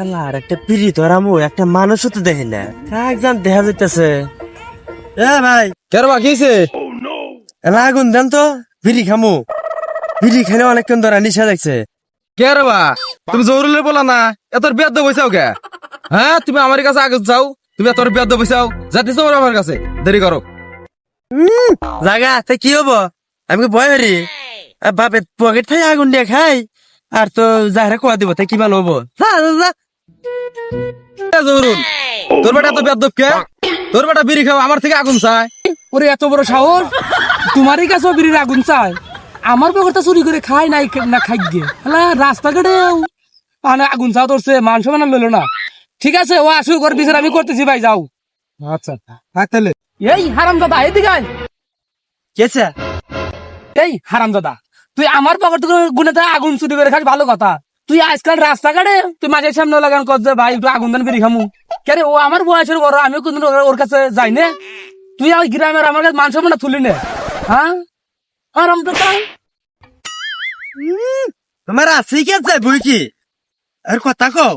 আর একটা পিড়ি ধরামু একটা মানুষও তো দেখি না একজন দেখা যাইতেছে। ভাই কেন বাকিছে আগুন দেন তো, বিড়ি খামু। বিড়ি খেলে অনেকক্ষণ ধরা নিশা দেখছে। কে রে বা তুমি জরুরি বলা না এত বেদ বৈসাও কে? হ্যাঁ তুমি আমার কাছে আগে যাও, তুমি এত বেদ বৈসাও যাতে তোমার আমার কাছে দেরি করো। জাগা তাই কি হবো, আমি কি ভয় করি? বাপে পকেট থেকে আগুন দিয়ে খাই আর তো যাহারা কোয়া দিব তাই কি ভালো হবো। যা যা, যা। জরুল তোর বেটা এত বেদ কে? তোর বেটা বিড়ি খাও আমার থেকে আগুন চায়? ওরে এত বড় সাহস, তোমারই কাছে বিড়ির আগুন চায়? আমার পকেটটা চুরি করে খাই নাই না খাই গে রাস্তাঘাটে আগুন চাও তোরছে মান সম্মান লইলো না। ঠিক আছে ও আসুক, ওর বিচার আমি করতেছি, ভাই যাও। আচ্ছা থাক তাহলে। এই হারামজাদা এদিকে আয়। কেছে এই হারামজাদা, তুই আমার পকেট গুনেতে আগুন চুরি করে খাস ভালো কথা, তুই আজকাল রাস্তাঘাটে তুই মাঝে সামনে লাগান কর যে ভাই একটু আগুন দেন বিড়ি খামু। কেন ও আমার বয়সের বড়, আমি কোনদিন ওর কাছে যাই না? তুই আমার গ্রামের আমার কাছে মান সম্মান তুলি নে? হ্যাঁ হারামজাদা। তোমার আছে কি আছে বই কি আর কথা কও।